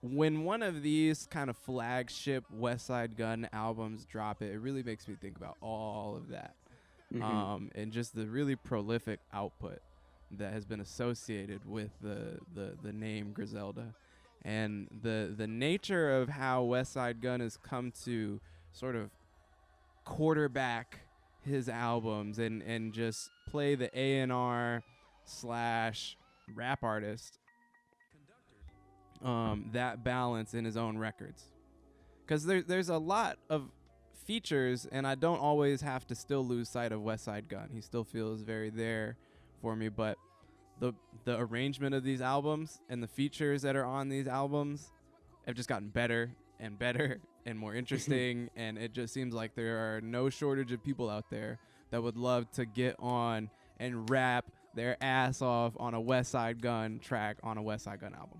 when one of these kind of flagship Westside Gunn albums drop, it really makes me think about all of that, and just the really prolific output that has been associated with the name Griselda, and the nature of how Westside Gunn has come to sort of quarterback his albums and just play the A&R slash rap artist, that balance in his own records, because there's a lot of features, and I don't always have to still lose sight of Westside Gunn. He still feels very there for me, but the arrangement of these albums and the features that are on these albums have just gotten better and better and more interesting, and it just seems like there are no shortage of people out there that would love to get on and rap their ass off on a Westside Gunn track on a Westside Gunn album.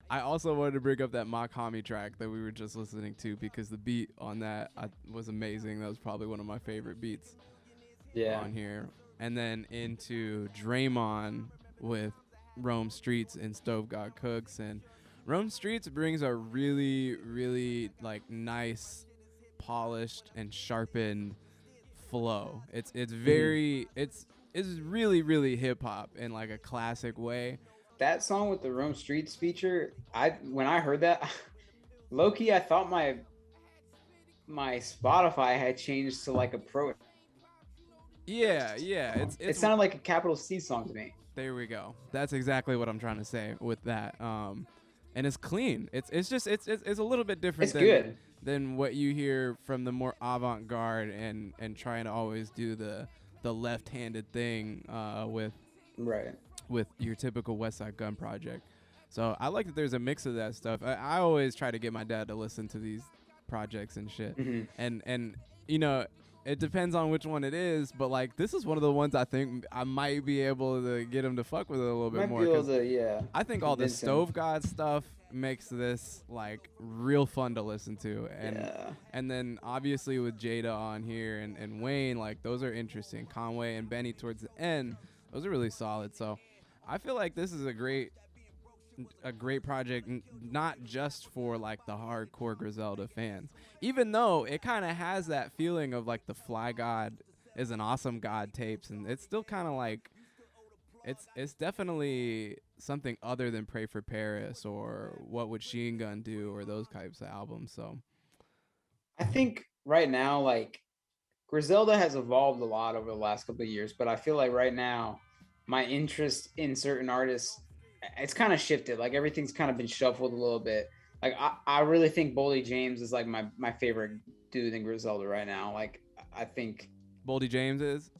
I also wanted to bring up that Makami track that we were just listening to, because the beat on that was amazing. That was probably one of my favorite beats on here. And then into Draymond with Rome Streets and Stove God Cooks. And Rome Streets brings a really, really like nice, polished and sharpened flow. It's very it's really, really hip hop in like a classic way. That song with the Rome Streets feature, when I heard that, low-key, I thought my Spotify had changed to like a pro. Yeah. It sounded like a capital C song to me. There we go. That's exactly what I'm trying to say with that. And it's clean. It's a little bit different. It's than what you hear from the more avant-garde and trying to always do the left-handed thing with your typical Westside Gunn project. So I like that there's a mix of that stuff. I always try to get my dad to listen to these projects and shit. And you know, it depends on which one it is, but like this is one of the ones I think I might be able to get him to fuck with it a little bit more. I think all the Stove God stuff makes this like real fun to listen to, and then obviously with Jada on here and Wayne, like those are interesting. Conway and Benny towards the end, those are really solid. So I feel like this is a great project, not just for like the hardcore Griselda fans, even though it kind of has that feeling of like the Fly God is an awesome God tapes, and it's still kind of like it's definitely something other than Pray for Paris or What Would Sheen Gun Do or those types of albums. So I think right now, like Griselda has evolved a lot over the last couple of years, but I feel like right now my interest in certain artists, it's kind of shifted. Like everything's kind of been shuffled a little bit. Like I really think Boldy James is like my favorite dude in Griselda right now. Like I think Boldy James is.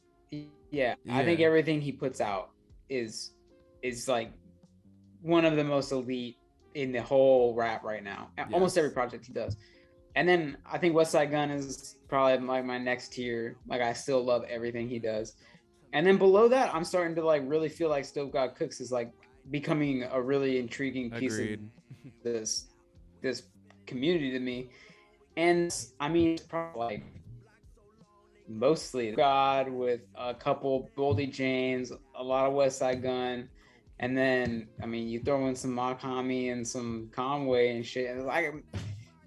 Yeah, I think everything he puts out is like one of the most elite in the whole rap right now. Yes. Almost every project he does. And then I think Westside Gunn is probably like my next tier. Like I still love everything he does. And then below that, I'm starting to like really feel like Stove God Cooks is like becoming a really intriguing piece of this community to me. And I mean, it's probably like mostly God with a couple Boldy James, a lot of Westside Gunn, and then I mean you throw in some Makami and some Conway and shit. Like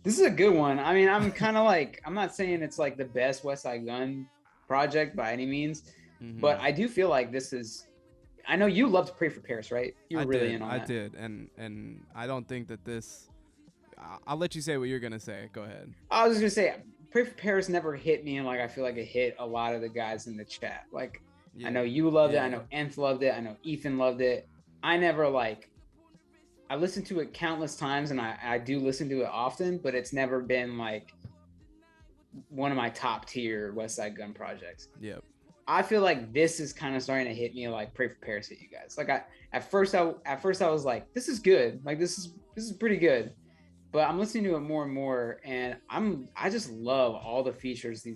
this is a good one. I mean, I'm kind of like, I'm not saying it's like the best Westside Gunn project by any means, but I do feel like this is. I know you love to Pray for Paris, right? You were really in on that. I did, and I don't think that this. I'll let you say what you're gonna say. Go ahead. I was just gonna say, Pray for Paris never hit me, and like I feel like it hit a lot of the guys in the chat. Like I know you loved it. I know Enth loved it. I know Ethan loved it. I never like. I listened to it countless times, and I do listen to it often, but it's never been like one of my top tier Westside Gunn projects. Yep. I feel like this is kind of starting to hit me like Pray for Paris hit you guys. Like at first I was like, this is good. Like this is pretty good. But I'm listening to it more and more, and I just love all the features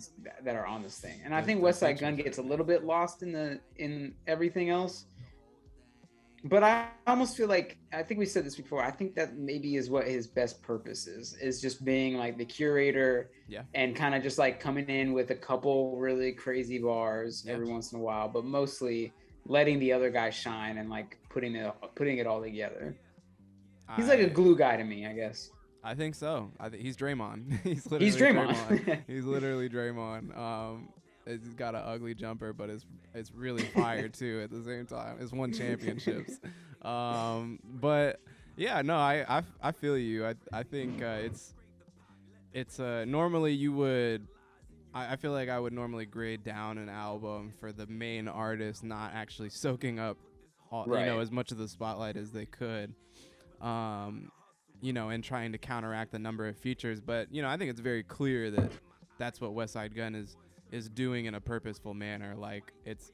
that are on this thing. And I think Westside Gunn gets a little bit lost in everything else. But I almost feel like, I think we said this before, I think that maybe is what his best purpose is just being like the curator and kind of just like coming in with a couple really crazy bars every once in a while, but mostly letting the other guy shine and like putting it all together. He's like a glue guy to me, I guess. I think so. He's Draymond. He's He's literally Draymond. He's literally Draymond. He's got an ugly jumper, but it's really fire too at the same time. It's won championships. But yeah, no, I feel you. I think it's normally you would. I feel like I would normally grade down an album for the main artist not actually soaking up all, as much of the spotlight as they could. And trying to counteract the number of features. But, I think it's very clear that that's what Westside Gunn is doing in a purposeful manner. Like, it's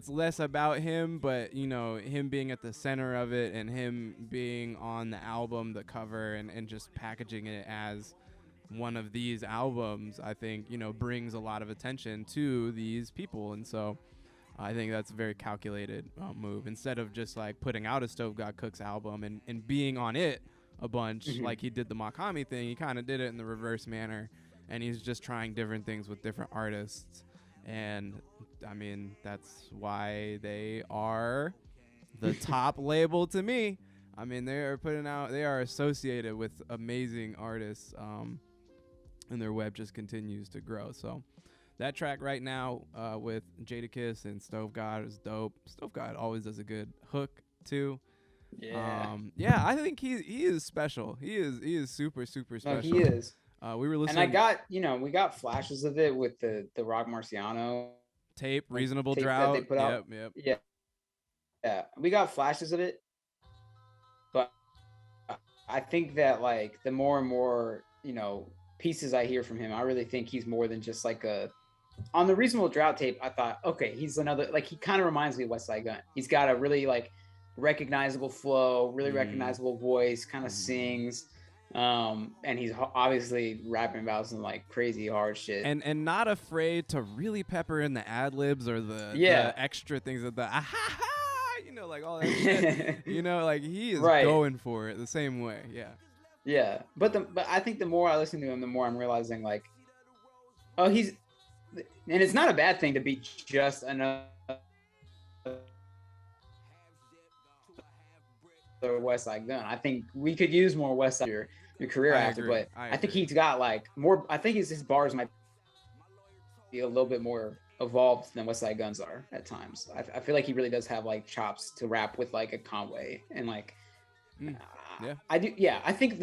less about him, but, him being at the center of it and him being on the album, the cover, and just packaging it as one of these albums, I think, brings a lot of attention to these people. And so I think that's a very calculated move. Instead of just like putting out a Stove God Cooks album and being on it a bunch, like he did the Makami thing, he kind of did it in the reverse manner, and he's just trying different things with different artists. And I mean, that's why they are the top label to me. I mean, they are associated with amazing artists, and their web just continues to grow. So that track right now with Jadakiss and Stove God is dope. Stove God always does a good hook too. Yeah. I think he is special. He is super, super special. No, he is. We were listening. And we got flashes of it with the Rock Marciano tape, Reasonable tape Drought. That they put out. Yep. Yeah. We got flashes of it, but I think that like the more and more pieces I hear from him, I really think he's more than just like on the Reasonable Drought tape. I thought, okay, he's another, like, he kind of reminds me of Westside Gunn. He's got a really like recognizable flow, really recognizable voice, kind of sings, and he's obviously rapping about some like crazy hard shit, and not afraid to really pepper in the ad libs or the extra things of the like all that shit. Like he is going for it the same way. Yeah, but I think the more I listen to him, the more I'm realizing like, oh, and it's not a bad thing to be just another Westside Gunn. I think we could use more Westside your career after, but I think he's got like more. I think his bars might be a little bit more evolved than Westside Gunn's are at times. I feel like he really does have like chops to rap with like a Conway and like. I do. Yeah, I think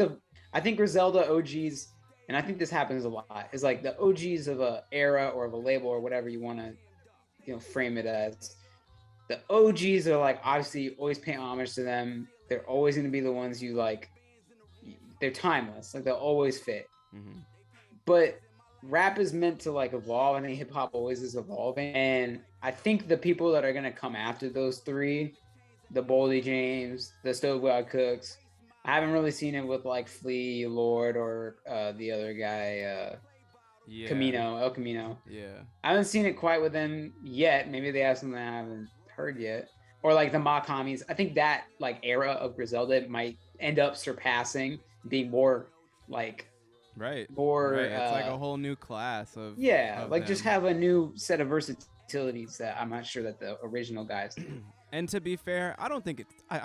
Griselda OGs, and I think this happens a lot, is like the OGs of a era or of a label or whatever you want to, frame it as. The OGs are like, obviously always pay homage to them. They're always going to be the ones you like. They're timeless. Like they'll always fit. But rap is meant to like evolve. I think hip hop always is evolving. And I think the people that are going to come after those three, the Boldy James, the Stove God Cooks, I haven't really seen it with like Flea, Lord, or the other guy, El Camino. Yeah. I haven't seen it quite with them yet. Maybe they have something I haven't heard yet. Or like the Makamis. I think that like era of Griselda might end up surpassing, being more like more it's like a whole new class of just have a new set of versatilities that I'm not sure that the original guys do. And to be fair, I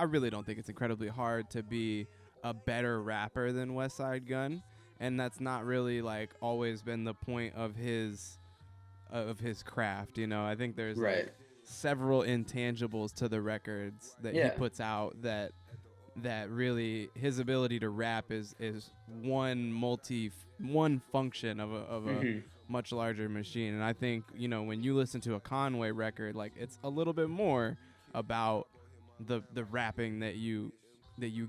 really don't think it's incredibly hard to be a better rapper than Westside Gunn, and that's not really like always been the point of his craft. I think there's like several intangibles to the records that he puts out that really his ability to rap is one function of a much larger machine. And I think when you listen to a Conway record, like it's a little bit more about the rapping that you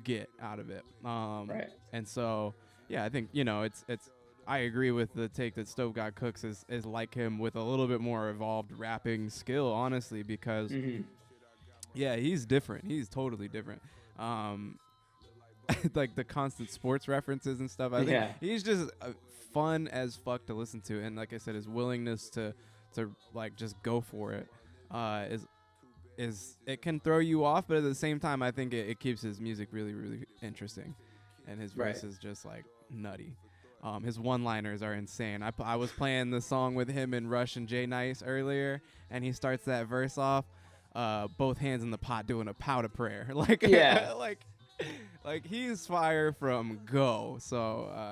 get out of it. And so I think it's I agree with the take that Stove God Cooks is like him with a little bit more evolved rapping skill, honestly, because he's different. He's totally different. Like the constant sports references and stuff. I think he's just fun as fuck to listen to, and like I said, his willingness to like just go for it is it can throw you off, but at the same time, I think it keeps his music really, really interesting, and his voice is just like nutty. His one-liners are insane. I was playing the song with him and Rush and Jay Nice earlier, and he starts that verse off, both hands in the pot doing a powder prayer. Like, like Like he's fire from go. So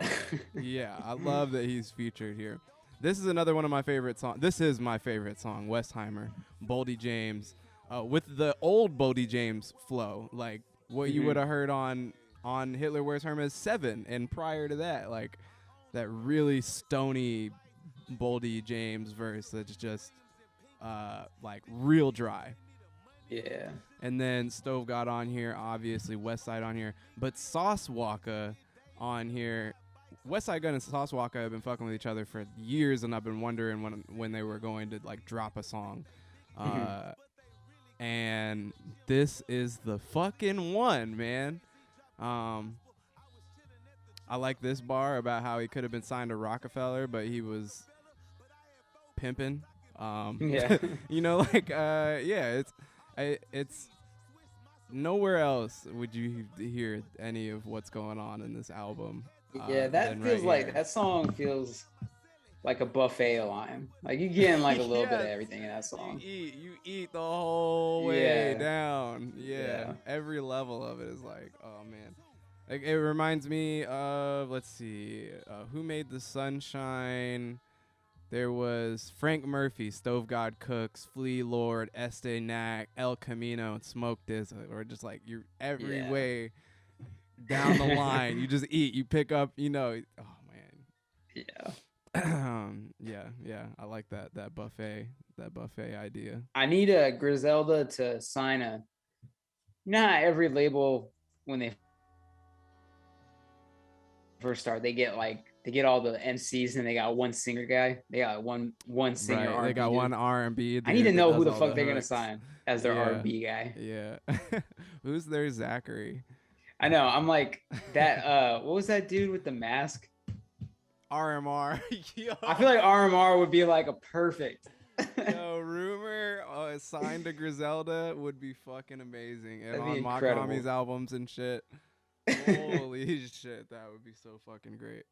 yeah, I love that he's featured here. This is another one of my favorite songs. This is my favorite song, Westheimer, Boldy James, with the old Boldy James flow, like what you would have heard on Hitler Wears Hermes 7 and prior to that, like that really stony Boldy James verse that's just like real dry. Yeah. And then Stove got on here, obviously Westside on here, but Sauce Walka on here. Westside Gunn and Sauce Walka have been fucking with each other for years, and I've been wondering when they were going to like drop a song. And this is the fucking one, man. I like this bar about how he could have been signed to Rockefeller, but he was pimping. Yeah. You know, like yeah, it's nowhere else would you hear any of what's going on in this album. Yeah, that feels like that song feels like a buffet line. Like you getting like a little bit of everything in that song. You eat the whole way down. Yeah. Every level of it is like, oh man. Like it reminds me of, let's see, Who Made the Sunshine? There was Frank Murphy, Stove God Cooks, Flea Lord, Este Knack, El Camino, and Smoke This, or just like you're every way down the line. You just eat, you pick up, you know. Oh man. Yeah. I like that buffet idea. I need a Griselda to sign a. You know how every label when they first start, they get all the MCs and they got one singer guy. They got one singer. Right, they got one R&B. I need to know who the fuck they're gonna sign as their R&B guy. Yeah. Who's their Zachary? I know. I'm like that. What was that dude with the mask? RMR. Yo. I feel like RMR would be like a perfect. Yo, Rumor signed to Griselda would be fucking amazing, and on incredible. Makami's albums and shit. Holy shit, that would be so fucking great.